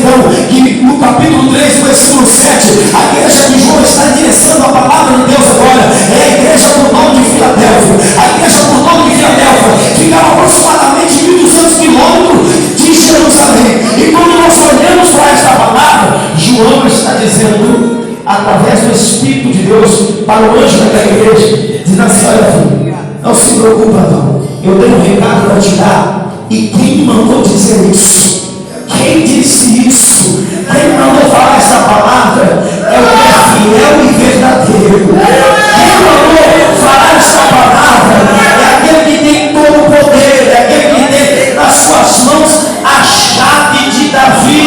então que no capítulo 3, versículo 7, a igreja de João está endereçando a palavra de Deus agora. É a igreja do nome de Filadélfia. A igreja do nome de Filadélfia ficava aproximadamente 1.200 quilômetros de Jerusalém. E quando nós olhamos para esta palavra, João está dizendo, através do Espírito de Deus, para o anjo daquela igreja, dizendo assim: olha, filho, não se preocupa não, eu tenho um recado para te dar. E quem me mandou dizer isso? Quem disse isso? Quem me mandou falar essa palavra é o que é fiel e verdadeiro. Quem mandou falar essa palavra é aquele que tem todo o poder, é aquele que tem nas suas mãos a chave de Davi,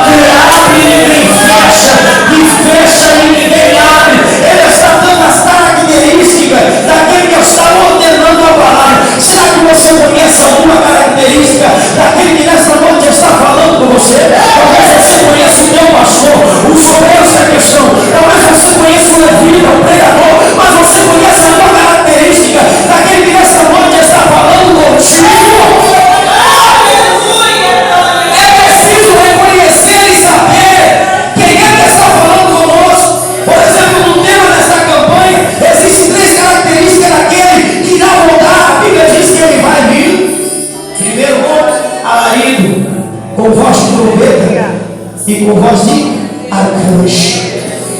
que abre e ninguém fecha, que fecha e ninguém abre. Ele está dando as características daquele que está ordenando a palavra. Será que você conhece alguma característica daquele que nessa noite está falando com você? Talvez você conheça o teu pastor, o sobre essa questão. Talvez você conheça o levita, o pregador, mas você conhece alguma característica daquele que nessa noite está falando contigo? É preciso reconhecer e saber quem é que está falando conosco. Por exemplo, no tema dessa campanha, existem 3 características daquele que irá voltar. A Bíblia diz que ele vai vir. Primeiro, alarido, com voz de trombeta e com voz de arcanjo.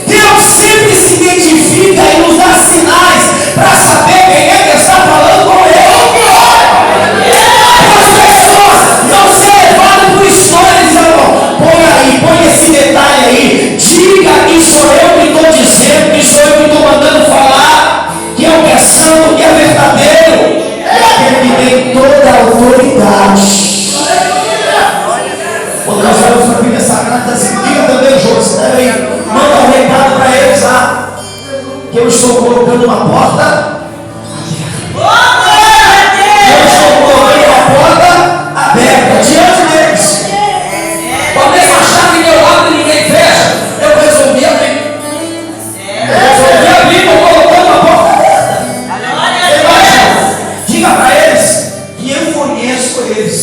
Deus sempre se identifica e nos dá sinais para saber quem é que está falando com ele. As pessoas não se levaram por história dizendo: põe esse detalhe aí, diga que sou eu que estou dizendo, que sou eu que estou mandando falar, que é o que é santo, que é verdadeiro. É aquele que tem toda a autoridade. Quando nós vamos para a Bíblia Sagrada, assim, diga também, João, você também manda um recado para eles lá, que eu estou colocando uma porta aberta. Eu estou colocando uma porta aberta diante deles. Com a mesma chave que eu abro e ninguém fecha, eu resolvi abrir. Colocando uma porta aberta. Diga para eles que eu conheço eles.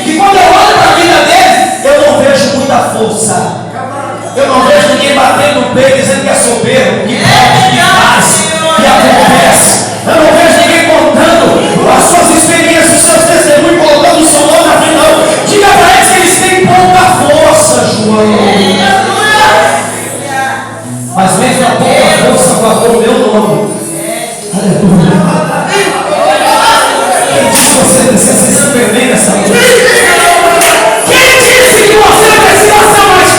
E quando eu olho para a vida deles, eu não vejo muita força. Eu não vejo ninguém batendo no peito dizendo que é soberbo, que pode, que faz, que acontece. Eu não vejo ninguém contando as suas experiências, os seus testemunhos, colocando o seu nome na frente, não. Diga para eles que eles têm pouca força, João. Mas mesmo a pouca força guardou o meu nome. Aleluia. Quem disse que você precisa ser Superman nessa noite? Quem disse que você precisa ser mais forte?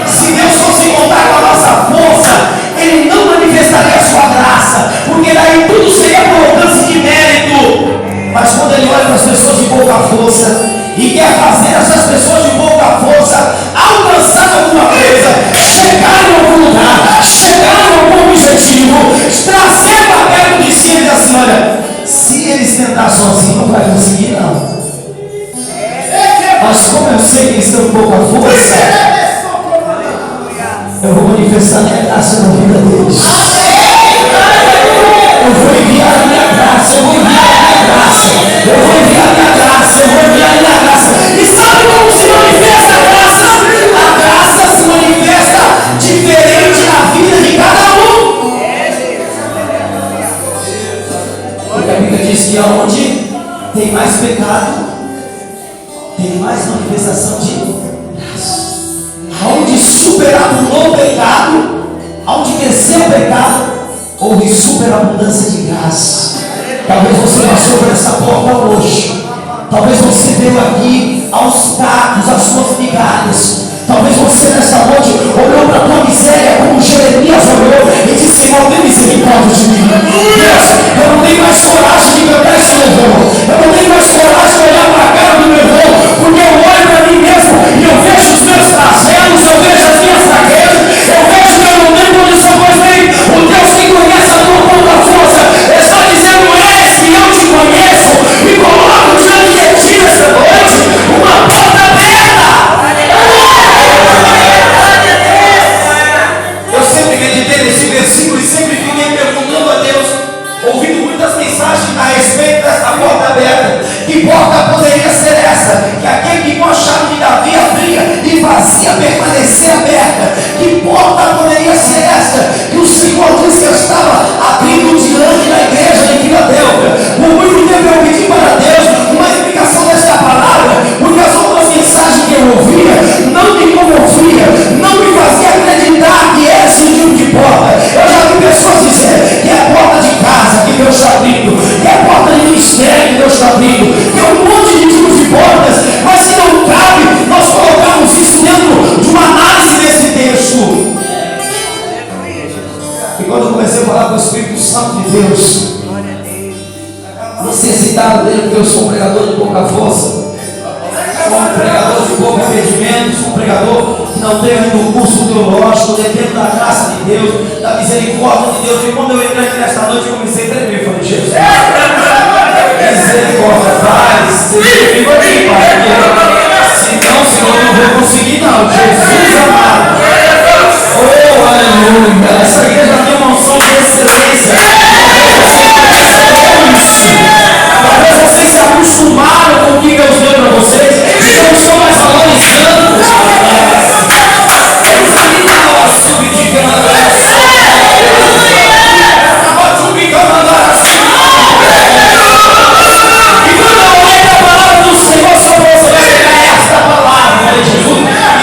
Se Deus fosse contar com a nossa força, Ele não manifestaria a sua graça, porque daí tudo seria por alcance de mérito. Mas quando Ele olha para as pessoas de pouca força e quer fazer essas pessoas de pouca força alcançar alguma coisa, chegar em algum lugar, chegar em algum objetivo, trazer para perto de si e dizer assim: olha, se eles tentar sozinhos não vai conseguir não. Mas como eu sei que eles têm pouca força, eu vou manifestar minha graça na vida deles. Eu vou enviar a minha graça, eu vou enviar a minha graça, eu vou enviar a minha graça, eu vou enviar a minha graça. E sabe como se manifesta a graça? A graça se manifesta diferente na vida de cada um. Porque a Bíblia diz que aonde tem mais pecado, tem mais manifestação de graça. Aonde superabundou o pecado, aonde cresceu o pecado, houve superabundância de graça. Talvez você passou por essa porta hoje. Talvez você veio aqui aos cacos, às suas migalhas. Talvez você nessa noite olhou para a tua miséria como Jeremias olhou e disse: Senhor, tem misericórdia de mim. Deus, eu não tenho mais coragem de cantar esse louvor. Eu não tenho mais coragem de olhar para a cara do meu irmão, porque eu olho para mim mesmo e eu vejo os meus flagelos, eu vejo as minhas fraquezas, eu vejo que eu não tenho condição. Pois bem, o Deus que conhece a tua pouca força está dizendo: eis que eu te conheço e coloco diante de ti nessa noite uma porta aberta. Eu sempre meditei nesse versículo e sempre fiquei perguntando a Deus, ouvindo muitas mensagens a respeito dessa porta aberta. abrindo. Tem um monte de tipos de portas, mas que não cabe nós colocarmos isso dentro de uma análise desse texto. E quando eu comecei a falar com o Espírito Santo de Deus, necessitado dele, porque eu sou um pregador de pouca força, sou um pregador de pouco impedimento, sou um pregador que não tenho ainda um curso teológico, dependo da graça de Deus, da misericórdia de Deus. E quando eu entrei aqui nesta noite, eu comecei a tremer. Falei, Jesus, misericórdia, Pai, ficou aqui, Pai. Senão, Senhor, eu não vou conseguir, não. Jesus amado. Oh, aleluia. Essa igreja tem uma unção de excelência. Talvez vocês se acostumaram com o que Deus deu para vocês, então estão mais valorizando. E quando eu olho a palavra do Senhor, só você vai pegar esta palavra de Jesus e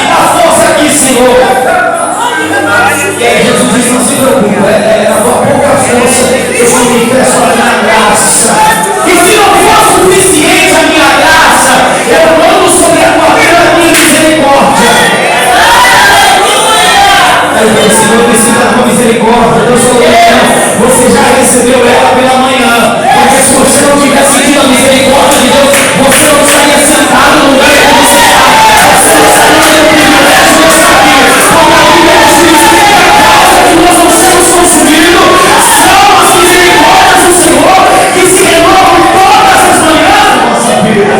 dá força aqui, Senhor. E aí Jesus diz: não se preocupe, é a tua pouca força, eu sou manifesto a minha graça. E se não for suficiente a minha graça, eu mando sobre a tua vida a minha misericórdia. Aí eu disse: Senhor, eu preciso da tua misericórdia. Deus falou: você já recebeu ela pela manhã, porque se você não tivesse tido a misericórdia de Deus, você não estaria sentado no lugar que você está. Você não estaria no privilégio de estar aqui. Porque a Bíblia diz que a causa que nós não estamos consumidos são as misericórdias do Senhor que se renovam todas as manhãs da nossa vida.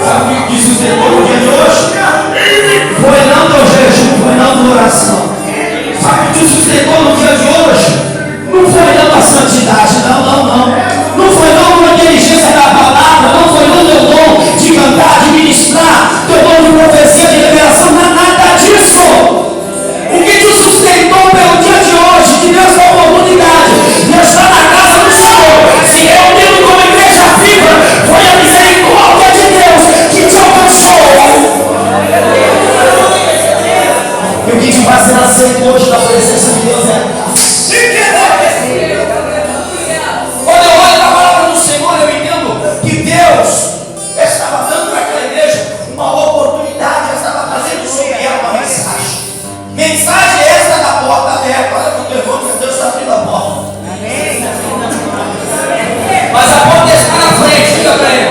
Sabe o que sustentou no dia de hoje? Foi não do jejum, foi não da oração. Sabe o que sustentou no dia de hoje? Não foi não a santidade, não foi não a inteligência da palavra, não foi não teu dom de cantar, de ministrar, teu dom de profecia, de revelação, não é nada disso. O que te sustentou pelo dia de hoje, que Deus dá a oportunidade de estar na casa do Senhor, se reunindo como igreja viva, foi a misericórdia de Deus que te alcançou. E o que te faz ser aceito hoje na presença de Deus é: quando eu olho a palavra do Senhor, eu entendo que Deus estava dando para aquela igreja uma oportunidade, estava trazendo sobre ela uma mensagem. Mensagem essa da porta aberta. Olha para o teu irmão, que Deus está abrindo a porta. Mas a porta está na frente, diga para ele.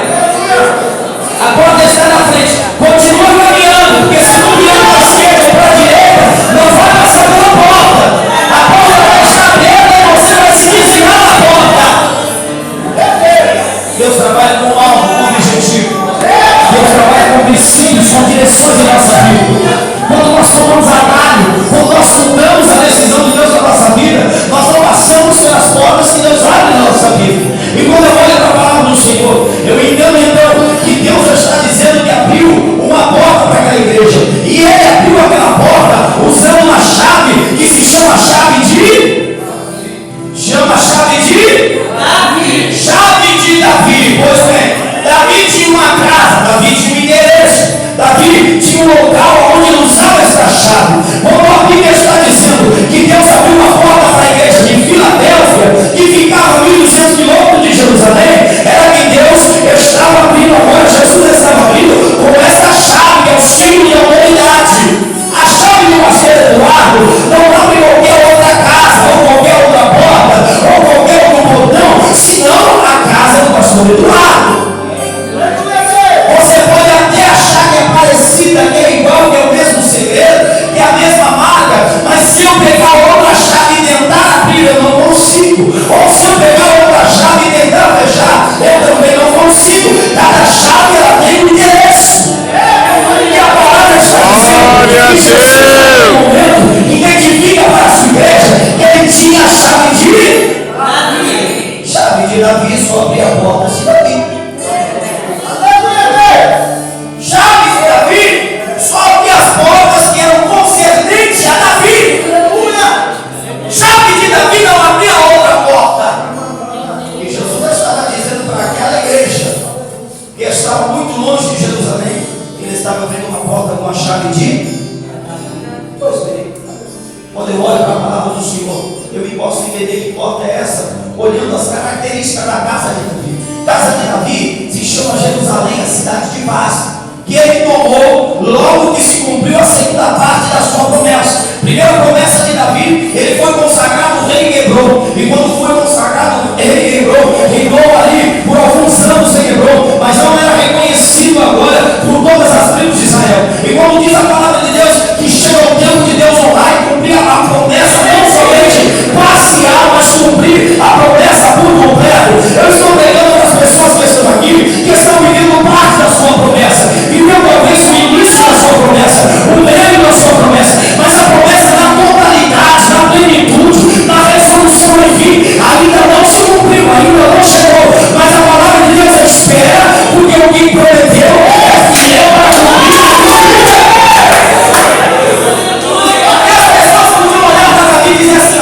A porta está na frente. Continua caminhando, porque se não vier para a esquerda ou para a direita, não vai passar pela porta. A porta vai estar aberta e você vai se desviar da porta. Deus trabalha com algo, com objetivo. Deus trabalha com princípios, com direções da nossa vida. Quando nós tomamos atalho, quando nós mudamos a decisão de Deus na nossa vida, nós não passamos pelas portas que Deus abre na nossa vida. E quando eu olho para a palavra do Senhor, eu entendo então que Deus está dizendo que abriu uma porta para aquela igreja. E Ele abriu aquela porta usando uma chave que se chama chave de Davi. Chave de Davi. Pois bem, Davi tinha uma casa, Davi tinha um endereço, Davi tinha um local onde ele usava essa chave. Quando a Bíblia está dizendo que Deus abriu uma porta para a igreja de Filadélfia, que ficava a 1.200 quilômetros de Jerusalém, era que Deus estava abrindo agora, Jesus estava abrindo com essa chave, que é o símbolo da humanidade. A chave do pastor Eduardo não abre qualquer outra casa, ou qualquer outra porta, ou qualquer outro portão, senão a casa do pastor Eduardo. Você pode até achar que é parecida, que é igual, que é o mesmo segredo, que é a mesma marca, mas se eu pegar outra chave e tentar abrir, eu não consigo. Ou se eu pegar outra chave e tentar fechar, eu também não consigo. Cada chave ela tem um endereço. E a palavra está dizendo que Jesus, no momento, identifica para a sua igreja que ele tinha a chave de Davi. Chave de Davi, só abrir a porta de Davi. Chave de Davi, só abrir as portas que eram concernentes a Davi. Chave de Davi não abria outra porta. E Jesus estava dizendo para aquela igreja que estava muito longe de Jerusalém, que ele estava abrindo uma porta com a chave de. Pois bem, quando eu olho para a palavra do Senhor, eu me posso entender que porta é essa. olhando as características da casa de Davi. A casa de Davi se chama Jerusalém, a cidade de paz, que ele tomou logo que se cumpriu a segunda parte da sua promessa. Primeira promessa de Davi, ele foi consagrado rei em Hebrom, e quando foi consagrado rei em Hebrom, reinou ali por alguns anos em Hebrom, mas não era reconhecido agora por todas as tribos de Israel. E quando diz a palavra de Deus que chega o tempo de Deus honrar e cumprir a promessa, não somente parcial, mas cumprir a promessa por completo. Eu estou pregando para as pessoas que estão aqui, que estão vivendo parte da sua promessa, vivendo talvez o início da sua promessa, o meio da sua promessa, mas a promessa na totalidade, na plenitude, na resolução, enfim, ainda não se cumpriu, ainda não chegou, mas a palavra de Deus espera, porque o que prometeu é fiel para cumprir. As pessoas podiam olhar para Davi e dizer assim: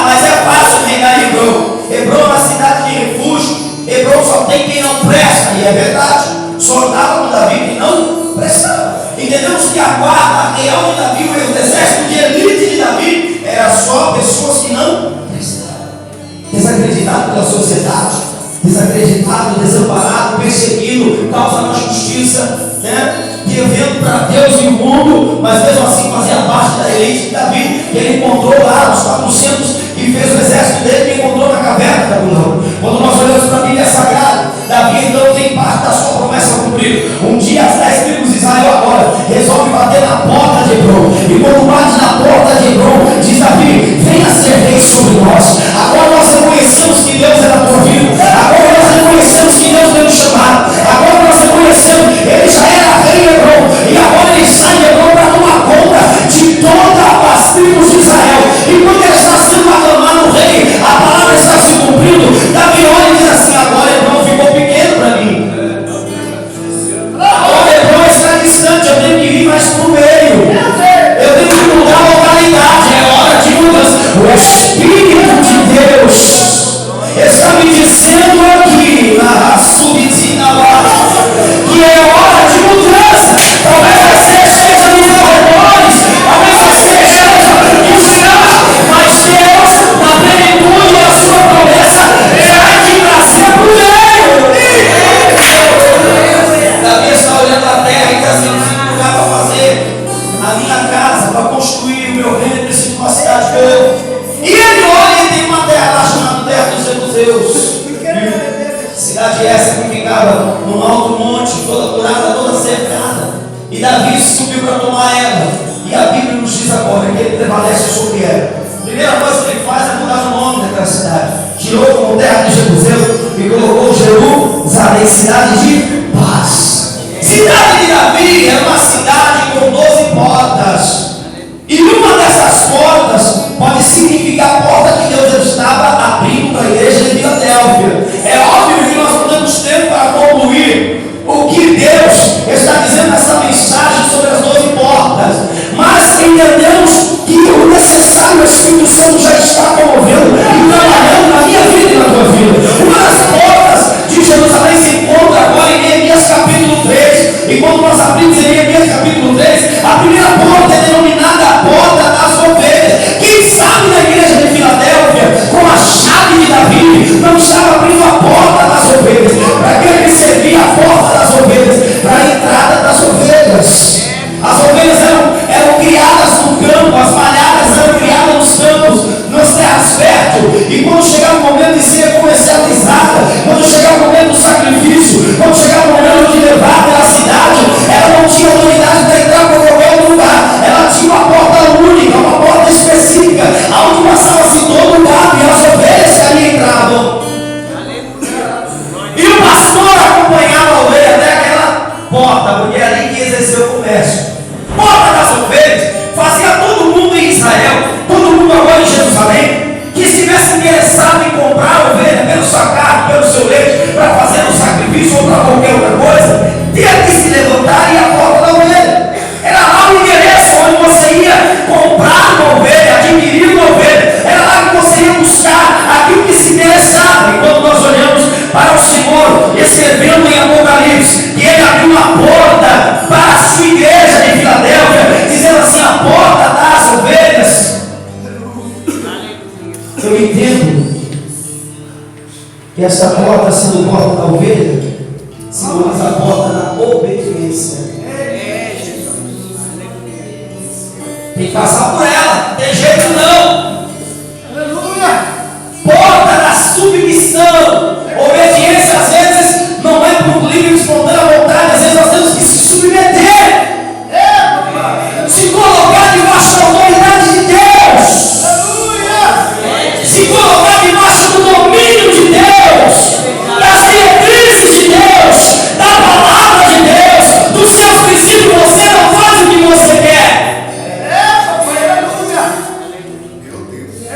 mas é fácil reinar em Hebrom. Hebrom é uma cidade de refúgio, Hebrom só tem quem não presta, e é verdade, só estava com Davi que não prestava. Entendemos que a guarda real de Davi, o exército de elite de Davi, era só pessoas que não prestavam, desacreditado pela sociedade, desacreditado, desamparado, perseguido, causa da justiça, devendo para Deus e o mundo, mas mesmo assim fazia parte da elite de Davi, que ele encontrou lá os 400 e fez o exército dele, que encontrou na caverna da Adulão. Quando nós olhamos para a Bíblia Sagrada, Davi então tem parte da sua promessa cumprida. Um dia as 10 tribos de Israel agora resolve bater na porta de Hebrom, e quando bate na porta de Hebrom, diz Davi: venha ser rei sobre nós. Agora nós reconhecemos que Deus é da tua vida, agora nós reconhecemos que Deus tem um chamado, agora nós reconhecemos, ele já era rei em Hebrom, e agora ele sai de Hebrom para tomar conta de todas as tribos de Israel. E quando ele está sendo aclamado rei, a palavra está se cumprindo, Davi olha e diz assim: agora Hebrom ficou pequeno para mim, agora Hebrom está distante, eu tenho que ir mais para o meio, eu tenho que mudar a localidade, é hora de mudança. O Espírito de Deus está me dizendo aqui na subtina lá que é hora de mudança. Talvez você esteja nos arredores, talvez você esteja no chão, mas Deus, na plenitude da sua promessa, vai te trazer para o meio. Davi está olhando a terra e está assim: não tem lugar para fazer a minha casa, para construir o meu reino, preciso de uma cidade boa. E ele olha e tem uma terra lá chamada Terra dos Jebuseus. Cidade essa que ficava num alto monte, toda curada, toda cercada. E Davi subiu para tomar ela. E a Bíblia nos diz agora que ele prevalece sobre ela. A primeira coisa que ele faz é mudar o nome daquela cidade. Tirou como Terra de Jebuseus e colocou Jerusalém, cidade de paz. Cidade de Davi era uma cidade com 12 portas. E uma dessas portas pode significar a porta que Deus estava abrindo para a igreja de Filadélfia. É óbvio que nós não temos tempo para concluir o que Deus está dizendo nessa mensagem sobre as 12 portas, mas entendemos que o necessário, o Espírito Santo já está promovendo e trabalhando na minha vida e na tua vida. Uma das portas E essa porta, sendo porta da ovelha, simboliza a porta da obediência. Tem que passar por ela, tem jeito não. Aleluia. Porta da submissão. Obediência às vezes não é por livre e espontânea vontade, às vezes nós temos que se submeter, se colocar debaixo da autoridade de Deus. Aleluia. Se colocar debaixo do domínio de Deus, das diretrizes de Deus, da palavra de Deus, dos seus princípios. Você não faz o que você quer.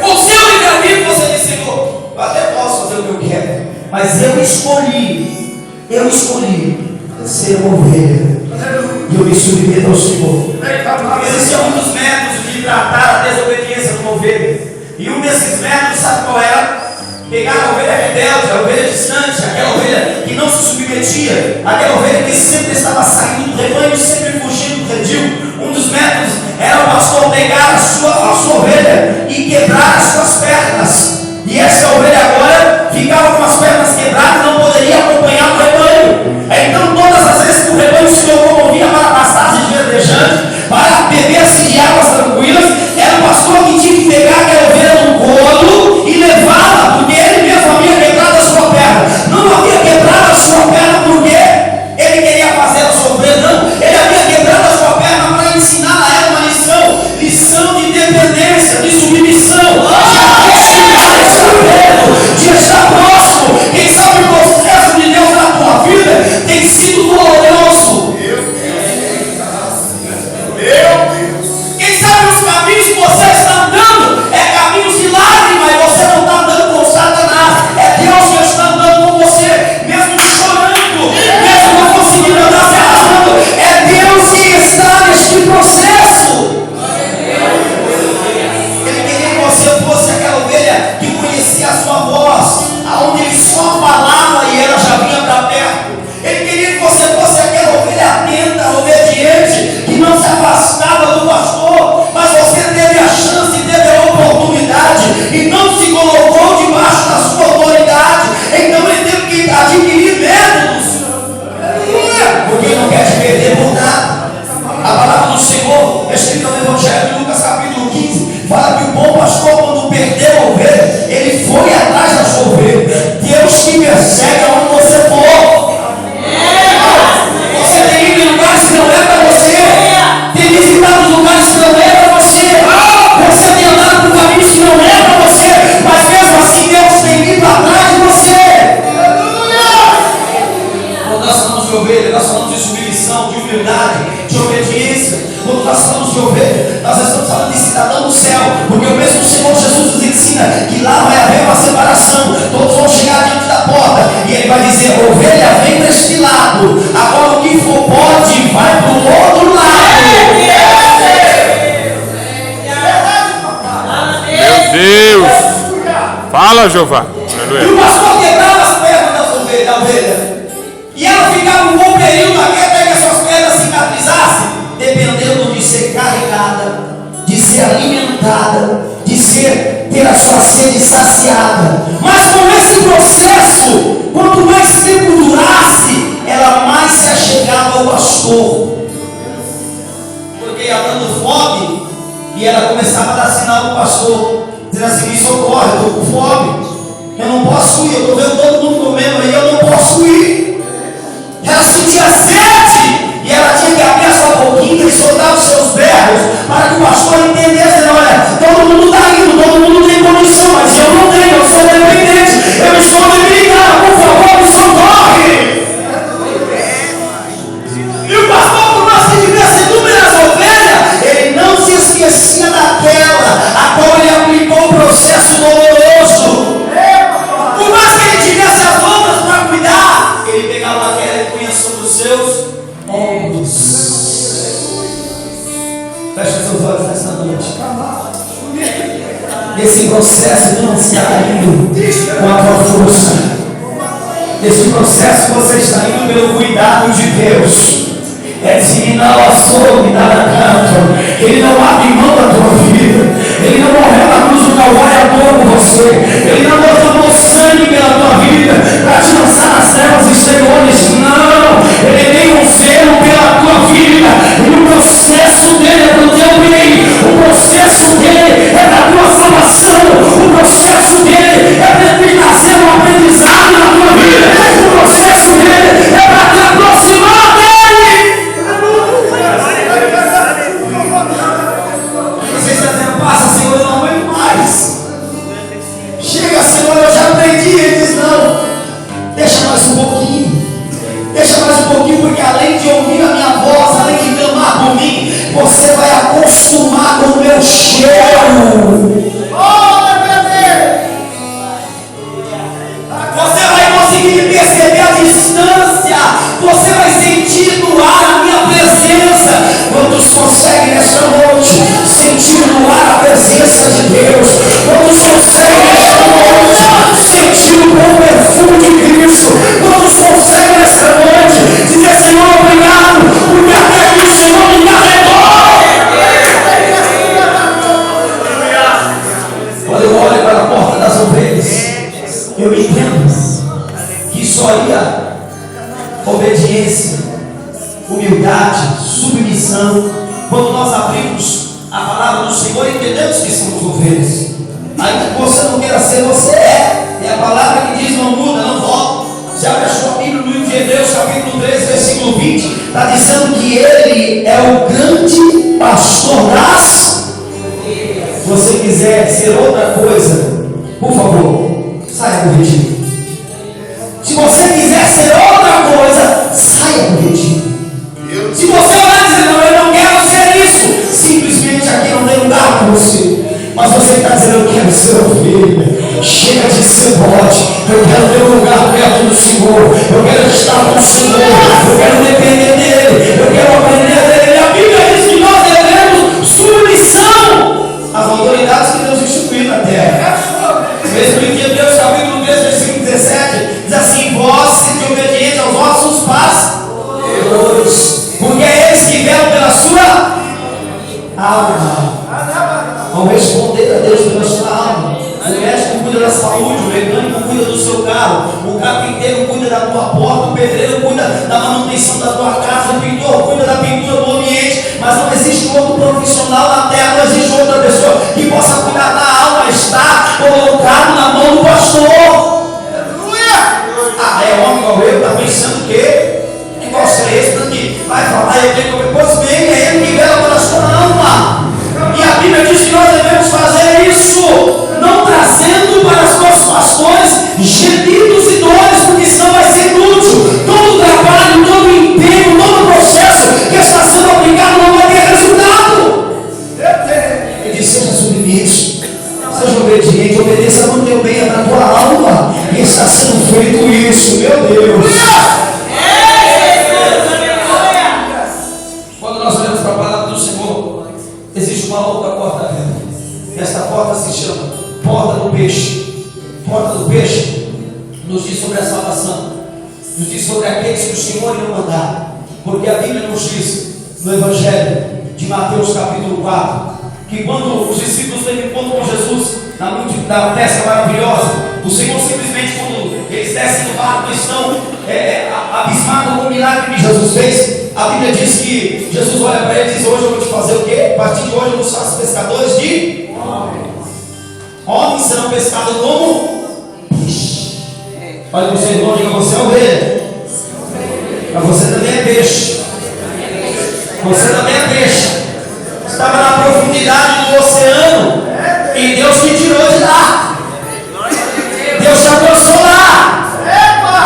Você é o livre-arbítrio, você disse, Senhor, eu até posso fazer o que eu quero, mas eu escolhi ser uma ovelha, e eu me submeto ao Senhor. Existiam muitos métodos de tratar a desobediência de uma ovelha, e um desses métodos, sabe qual era? Pegar a ovelha rebelde, a ovelha distante, aquela ovelha que não se submetia, aquela ovelha que sempre estava saindo do rebanho, sempre fugindo do redil. Um dos métodos era o pastor pegar a sua ovelha e quebrar as suas pernas. E essa ovelha agora ficava com as pernas quebradas e não poderia acompanhar o rebanho. Então todas as vezes que o rebanho se locomovia para pastagem verdejante, para beber-se de águas tranquilas, era o pastor que tinha que pegar aquela ovelha no colo e levá-la, porque ele mesmo havia quebrado a sua perna. Não havia quebrado a sua perna porque ele queria fazer ela sofrer, não. Ele havia quebrado a sua perna para ensinar a ela uma lição de dependência, de submissão, de estar próximo. Quem sabe o processo de Deus na tua vida tem sido doloroso. Quem sabe os caminhos que você está andando é caminhos de lágrimas e você não está andando com Satanás. É Deus que está andando com você, mesmo chorando, mesmo não conseguindo andar se arrastando. É Deus que está neste processo. Ele queria que você fosse aquela ovelha que conhecia a sua voz, aonde ele só falava e ela já vinha para perto. Ele queria que você fosse aquela ovelha atenta, obediente, que não se afastava do pastor, mas você teve a chance, teve a oportunidade e não se colocou debaixo da sua autoridade. Então ele teve que adquirir métodos, porque não quer te perder por nada. A palavra do Senhor, escrita no Evangelho de Lucas capítulo 15, fala que o bom pastor, quando perdeu a ovelha, ele foi atrás da sua ovelha. Deus te persegue aonde você for. Você tem ido em lugares que não é para você, tem visitado lugares que não é para você, você tem andado por caminhos que não é para você, mas mesmo assim Deus tem ido atrás de você. Quando nós falamos de ovelha, nós falamos de submissão, de humildade, de obediência. Quando nós falamos de ovelha, nós estamos falando de cidadão do céu, porque o mesmo Senhor Jesus nos ensina que lá vai haver uma separação, todos vão chegar diante da porta, e ele vai dizer, ovelha, vem para este lado, agora o que for pode, vai para o outro lado. Meu Deus! Fala, Jeová! E o pastor quebrava as pernas da ovelha, e ela ficava um bom período até que as suas pernas cicatrizassem, dependendo de ser carregada, de ser alimentada, de ter a sua sede saciada. Mas com esse processo, quanto mais tempo durasse, ela mais se achegava ao pastor, porque ia dando fome e ela começava a dar sinal para o pastor, dizendo assim, me socorre, eu estou com fome, eu não posso ir, eu estou vendo todo mundo comendo aí, eu não posso ir. Ela sentia sede e ela tinha que abrir a sua boquinha e soltar os seus berros para que o pastor entendesse, olha, todo mundo está indo, todo mundo tem condição, mas eu não tenho, eu sou dependente, eu estou debilitada, por favor, me socorre. E o pastor, por mais que tivesse inúmeras ovelhas, ele não se esquecia daquela a qual ele aplicou o processo doloroso. Por mais que ele tivesse as outras para cuidar, ele pegava aquela e punha sobre os seus ombros. Feche seus olhos nessa noite. Esse processo de não estar indo com a tua força. Esse processo você está indo pelo cuidado de Deus. É disseminar o açougue, nada canto. Ele não abre mão da tua vida. Ele não morreu na cruz do Calvário à toa por você. Ele não derramou sangue sangue pela tua vida para te lançar nas trevas exteriores. Não, ele tem um zelo pela tua vida, e o processo dele é para o teu bem, o processo dele é para a tua salvação, o processo dele é para te trazer um aprendizado na tua vida, o processo dele é para te aproximar dele. Você está dizendo, passa, Senhor, eu não aguento mais. Chega, Senhor, eu já aprendi. Ele diz, não, deixa mais um pouquinho. Deixa mais um pouquinho, porque além de ouvir a minha voz, além de clamar por mim, você vai acostumar com o meu cheiro. Você vai conseguir perceber a distância. Você vai sentir no ar a minha presença. Quantos conseguem nessa noite sentir no ar a presença de Deus? Quantos conseguem nessa noite sentir o bom perfume de Cristo? Quantos conseguem nessa noite dizer, Senhor, obrigado, porque até que o Senhor me carregou? Quando eu olho para a porta das ovelhas, eu entendo que só ia obediência, humildade, submissão, quando nós abrimos a palavra do Senhor e entendemos que somos ovelhas. Ainda que você não queira ser, você é. É a palavra que diz, não muda, não volta. Você abre a sua Bíblia no livro de Hebreus, capítulo 13, versículo 20, está dizendo que Ele é o grande pastor das. Se você quiser ser outra coisa, por favor, saia do retiro. Se você quiser ser outra coisa, saia do retiro. Se você vai dizer, não, eu não quero ser isso, simplesmente aqui não tem lugar para você. Mas você está dizendo, eu quero ser ovelha. Chega de ser bote. Eu quero ter um lugar perto do Senhor. Eu quero estar com o Senhor. Eu quero depender dEle. Eu quero aprender dEle. A Bíblia diz que nós devemos submissão às autoridades que Deus instituiu na terra. Mesmo em Hebreus capítulo 3, versículo 17, diz assim, vós sede obedientes aos vossos pastores, porque é eles que velam pela sua alma. Ao responder a Deus pela sua alma, o médico cuida da saúde, o mecânico cuida do seu carro, o carpinteiro cuida da tua porta, o pedreiro cuida da manutenção da tua casa, o pintor cuida da pintura do ambiente, mas não existe outro profissional na terra, não existe outra pessoa que possa cuidar da alma, está colocado na mão do pastor. Ah, é homem igual eu, está pensando o quê? Negócio é esse que vai falar, eu tenho que. Pois bem, é ele que vela pela sua alma. E a Bíblia diz que nós devemos fazer isso, não trazendo para os nossos pastores gemidos e dores, porque senão vai ser inútil. Todo o trabalho, todo o empenho, todo o processo que está sendo aplicado não vai ter resultado. Ele diz, seja submisso, seja obediente, obedeça no teu bem, na tua alma. E está sendo feito isso, meu Deus. Quando nós olhamos para a palavra do Senhor, existe uma outra porta aberta. E esta porta se chama Porta do Peixe. Porta do Peixe nos diz sobre a salvação, nos diz sobre aqueles que o Senhor irá mandar. Porque a Bíblia nos diz no Evangelho de Mateus capítulo 4, que quando os discípulos teve encontro com Jesus na noite da pesca maravilhosa, o Senhor simplesmente, quando eles descem do barco, estão abismados com o milagre que Jesus fez. A Bíblia diz que Jesus olha para ele e diz, hoje eu vou te fazer o quê? A partir de hoje eu vos faço pescadores de homens. Homens serão pescados como peixe. Olha você, irmão, diga, você é ovelha. Mas você também é peixe. Você também é peixe. Estava na profundidade do oceano e Deus te tirou de lá. Deus te alcançou lá.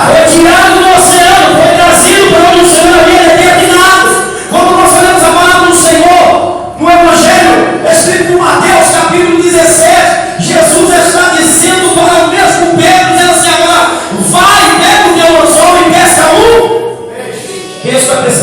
Foi tirado do oceano, foi trazido para onde o Senhor havia determinado. Quando nós olhamos a palavra do Senhor no Evangelho escrito por Mateus capítulo 17, Jesus está dizendo para o mesmo Pedro, dizendo assim, agora vai, pega o teu anzol e pesca um. Deus vai pescar